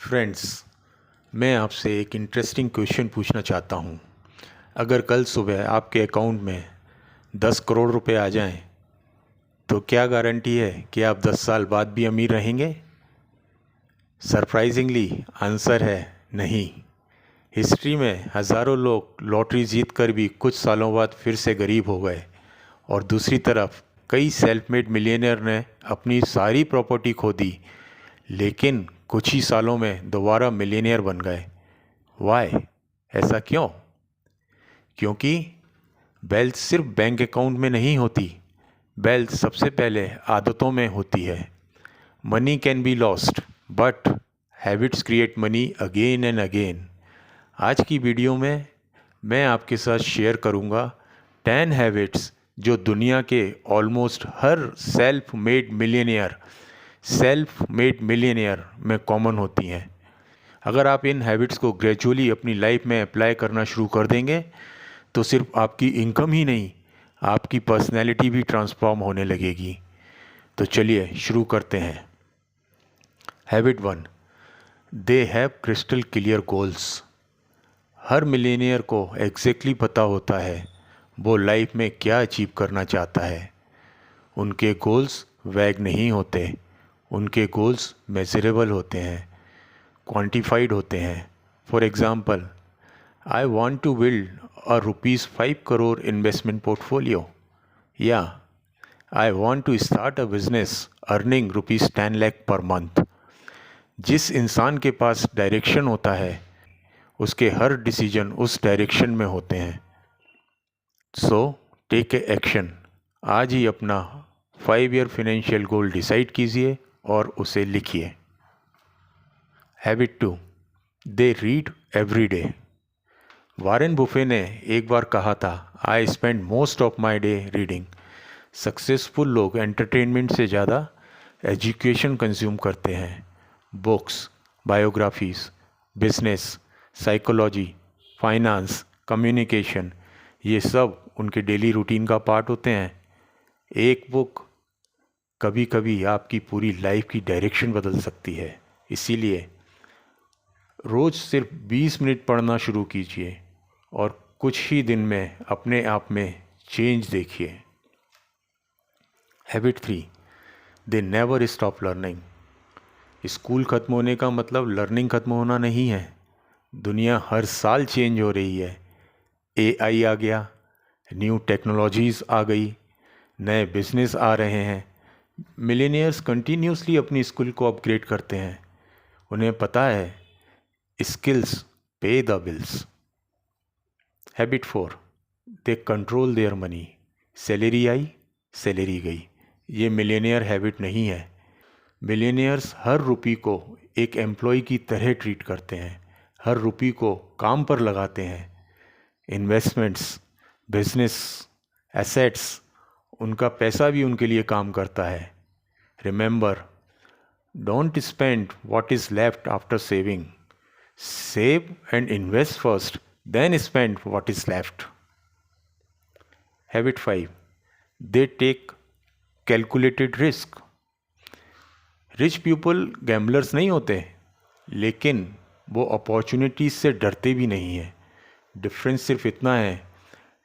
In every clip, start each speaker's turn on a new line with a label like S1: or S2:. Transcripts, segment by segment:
S1: Friends, मैं आपसे एक इंटरेस्टिंग क्वेश्चन पूछना चाहता हूँ। अगर कल सुबह आपके अकाउंट में 10 करोड़ रुपए आ जाएं, तो क्या गारंटी है कि आप 10 साल बाद भी अमीर रहेंगे? सरप्राइजिंगली आंसर है नहीं। हिस्ट्री में हज़ारों लोग लॉटरी जीत कर भी कुछ सालों बाद फिर से गरीब हो गए, और दूसरी तरफ कई सेल्फ मेड मिलियनियर ने अपनी सारी प्रॉपर्टी खो दी, लेकिन कुछ ही सालों में दोबारा मिलियनियर बन गए। वाई? ऐसा क्यों? क्योंकि वेल्थ सिर्फ बैंक अकाउंट में नहीं होती। वेल्थ सबसे पहले आदतों में होती है। Money can be lost, but habits create money again and again. आज की वीडियो में मैं आपके साथ शेयर करूंगा 10 हैबिट्स जो दुनिया के almost her self made millionaire में कॉमन होती हैं। अगर आप इन हैबिट्स को ग्रेजुअली अपनी लाइफ में अप्लाई करना शुरू कर देंगे, तो सिर्फ आपकी इनकम ही नहीं, आपकी पर्सनैलिटी भी ट्रांसफॉर्म होने लगेगी। तो चलिए शुरू करते हैं। Habit 1, they have crystal clear goals. Her millionaire को एग्जैक्टली पता होता है वो लाइफ में क्या अचीव करना चाहता है। उनके गोल्स वैग नहीं होते, उनके गोल्स मेजरेबल होते हैं, क्वांटिफाइड होते हैं। For example, I want to build a rupees 5 crore investment portfolio. Yeah, I want to start a business earning rupees 10 lakh per month. जिस इंसान के पास डायरेक्शन होता है, उसके हर डिसीजन उस डायरेक्शन में होते हैं। So take a action. आज ही अपना 5 ईयर फाइनेंशियल गोल डिसाइड कीजिए और उसे लिखिए। Habit 2, they read every day. Warren buffet ने एक बार कहा था, I spend most of my day reading. Successful लोग एंटरटेनमेंट से ज़्यादा एजुकेशन कंज्यूम करते हैं। Books, biographies, business, psychology, finance, communication, ये सब उनके डेली रूटीन का पार्ट होते हैं। एक बुक कभी कभी आपकी पूरी लाइफ की डायरेक्शन बदल सकती है। इसीलिए रोज़ सिर्फ 20 मिनट पढ़ना शुरू कीजिए और कुछ ही दिन में अपने आप में चेंज देखिए। Habit 3, they never stop learning. School ख़त्म होने का मतलब लर्निंग ख़त्म होना नहीं है। दुनिया हर साल चेंज हो रही है। एआई आ गया, न्यू टेक्नोलॉजीज़ आ गई, नए बिजनेस आ रहे हैं। मिलेनियर्स कंटिन्यूसली अपनी स्किल को अपग्रेड करते हैं। उन्हें पता है स्किल्स पे the bills. Habit 4, they control their money. Salary I, salary गई, ये मिलेनियर हैबिट नहीं है। मिलेनियर्स हर रुपये को एक एम्प्लॉय की तरह ट्रीट करते हैं, हर रुपये को काम पर लगाते हैं। इन्वेस्टमेंट्स, बिजनेस, एसेट्स, उनका पैसा भी उनके लिए काम करता है। Remember, don't spend what is left after saving. Save and invest first, then spend what is left. Habit 5, they take calculated risk. Rich people gamblers नहीं होते, लेकिन वो अपॉर्चुनिटीज से डरते भी नहीं हैं। डिफरेंस सिर्फ इतना है,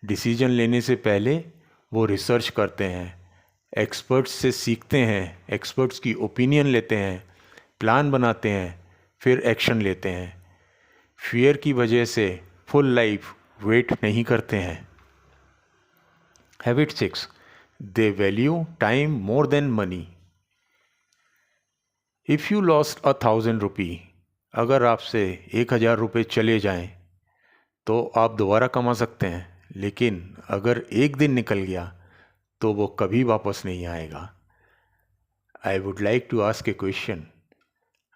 S1: डिसीजन लेने से पहले वो रिसर्च करते हैं, एक्सपर्ट्स से सीखते हैं, एक्सपर्ट्स की ओपिनियन लेते हैं, प्लान बनाते हैं, फिर एक्शन लेते हैं। फियर की वजह से फुल लाइफ वेट नहीं करते हैं। Habit 6, they value time more than money. If you lost 1,000 रुपी, अगर आपसे 1,000 रुपये चले जाएं, तो आप दोबारा कमा सकते हैं, लेकिन अगर एक दिन निकल गया तो वो कभी वापस नहीं आएगा। I would like to ask a question,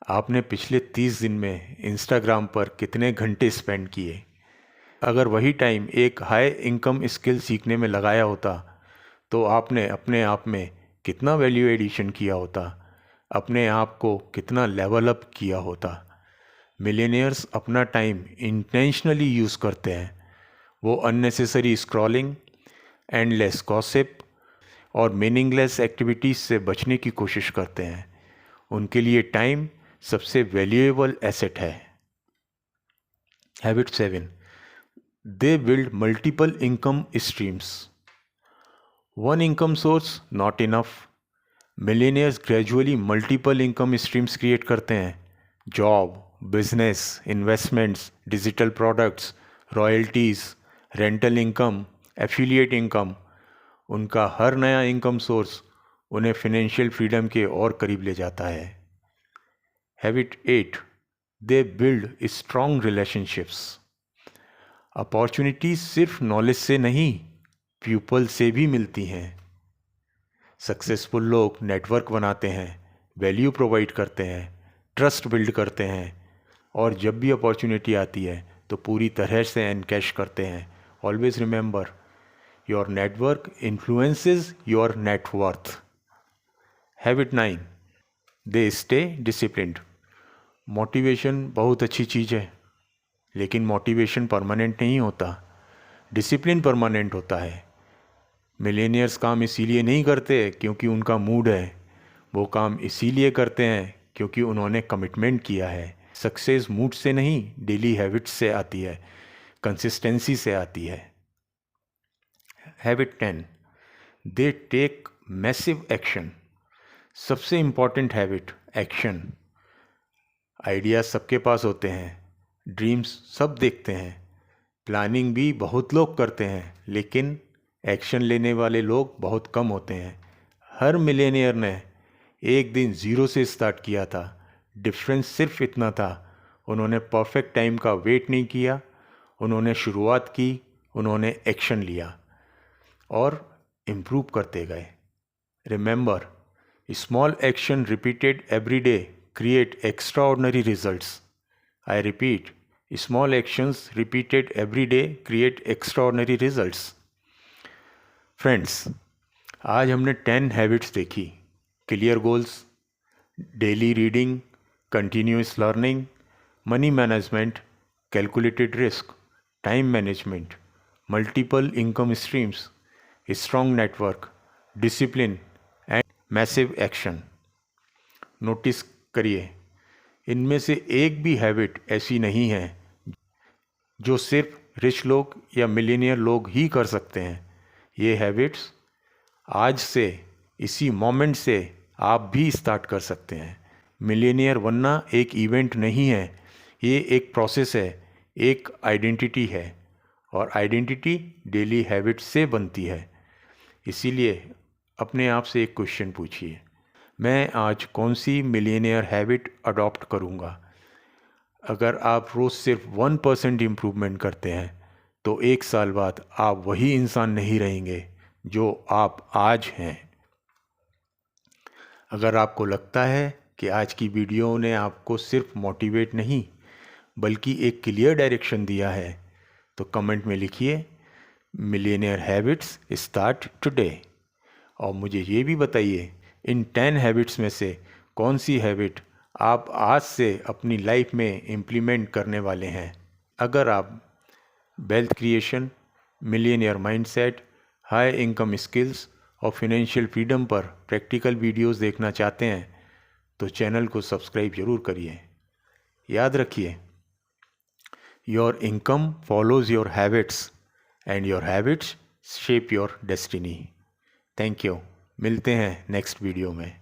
S1: आपने पिछले 30 दिन में इंस्टाग्राम पर कितने घंटे स्पेंड किए? अगर वही टाइम एक हाई इनकम स्किल सीखने में लगाया होता, तो आपने अपने आप में कितना वैल्यू एडिशन किया होता, अपने आप को कितना लेवल अप किया होता। मिलेनियर्स अपना टाइम इंटेंशनली यूज़ करते हैं। वो अननेसेसरी स्क्रॉलिंग, एंडलेस गॉसिप और मीनिंगलेस एक्टिविटीज़ से बचने की कोशिश करते हैं। उनके लिए टाइम सबसे वैल्यूएबल एसेट है। Habit 7, they build multiple income streams. One income source not enough. Millionaires gradually multiple income streams create करते हैं। Job, business, investments, digital products, royalties, rental income, affiliate income. उनका हर नया इनकम सोर्स उन्हें financial freedom के और करीब ले जाता है। Habit 8, they build strong relationships. Opportunities सिर्फ नॉलेज से नहीं, पीपल से भी मिलती हैं। सक्सेसफुल लोग नेटवर्क बनाते हैं, वैल्यू प्रोवाइड करते हैं, ट्रस्ट बिल्ड करते हैं और जब भी अपॉर्चुनिटी आती है तो पूरी तरह से एनकैश करते हैं। Always remember, your network influences your net worth. Habit 9, they stay disciplined. Motivation बहुत अच्छी चीज़ है, लेकिन मोटिवेशन परमानेंट नहीं होता, डिसिप्लिन परमानेंट होता है। मिलेनियर्स काम इसीलिए नहीं करते क्योंकि उनका मूड है, वो काम इसीलिए करते हैं क्योंकि उन्होंने कमिटमेंट किया है। सक्सेस मूड से नहीं, डेली हैबिट्स से आती है, कंसिस्टेंसी से आती है। Habit 10, they take massive action. सबसे इम्पॉर्टेंट हैबिट एक्शन। आइडियाज सबके पास होते हैं, ड्रीम्स सब देखते हैं, प्लानिंग भी बहुत लोग करते हैं, लेकिन एक्शन लेने वाले लोग बहुत कम होते हैं। हर मिलेनियर ने एक दिन ज़ीरो से स्टार्ट किया था। डिफरेंस सिर्फ इतना था, उन्होंने परफेक्ट टाइम का वेट नहीं किया, उन्होंने शुरुआत की, उन्होंने एक्शन लिया और इम्प्रूव करते गए। Remember, small action repeated every day create extraordinary results. I repeat, small actions repeated every day create extraordinary results. Friends, आज हमने 10 हैबिट्स देखी। Clear goals, daily reading, continuous learning, money management, calculated risk, time management, multiple income streams, strong network, discipline and massive action. Notice करिए, इनमें से एक भी habit ऐसी नहीं है जो सिर्फ रिच लोग या मिलियनियर लोग ही कर सकते हैं। ये हैबिट्स आज से, इसी मोमेंट से आप भी स्टार्ट कर सकते हैं। मिलियनियर बनना एक इवेंट नहीं है, ये एक प्रोसेस है, एक आइडेंटिटी है और आइडेंटिटी डेली हैबिट से बनती है। इसीलिए अपने आप से एक क्वेश्चन पूछिए, मैं आज कौन सी मिलियनियर हैबिट अडॉप्ट करूँगा। अगर आप रोज़ सिर्फ 1% इम्प्रूवमेंट करते हैं तो एक साल बाद आप वही इंसान नहीं रहेंगे जो आप आज हैं। अगर आपको लगता है कि आज की वीडियो ने आपको सिर्फ मोटिवेट नहीं बल्कि एक क्लियर डायरेक्शन दिया है तो कमेंट में लिखिए, मिलियनियर हैबिट्स स्टार्ट टुडे। और मुझे ये भी बताइए, इन 10 हैबिट्स में से कौन सी हैबिट आप आज से अपनी लाइफ में इम्प्लीमेंट करने वाले हैं। अगर आप wealth creation, millionaire mindset, high income skills और फिनेंशियल फ्रीडम पर प्रैक्टिकल वीडियोस देखना चाहते हैं तो चैनल को सब्सक्राइब ज़रूर करिए। याद रखिए, your income follows your habits and your habits shape your destiny. Thank you. मिलते हैं नेक्स्ट वीडियो में।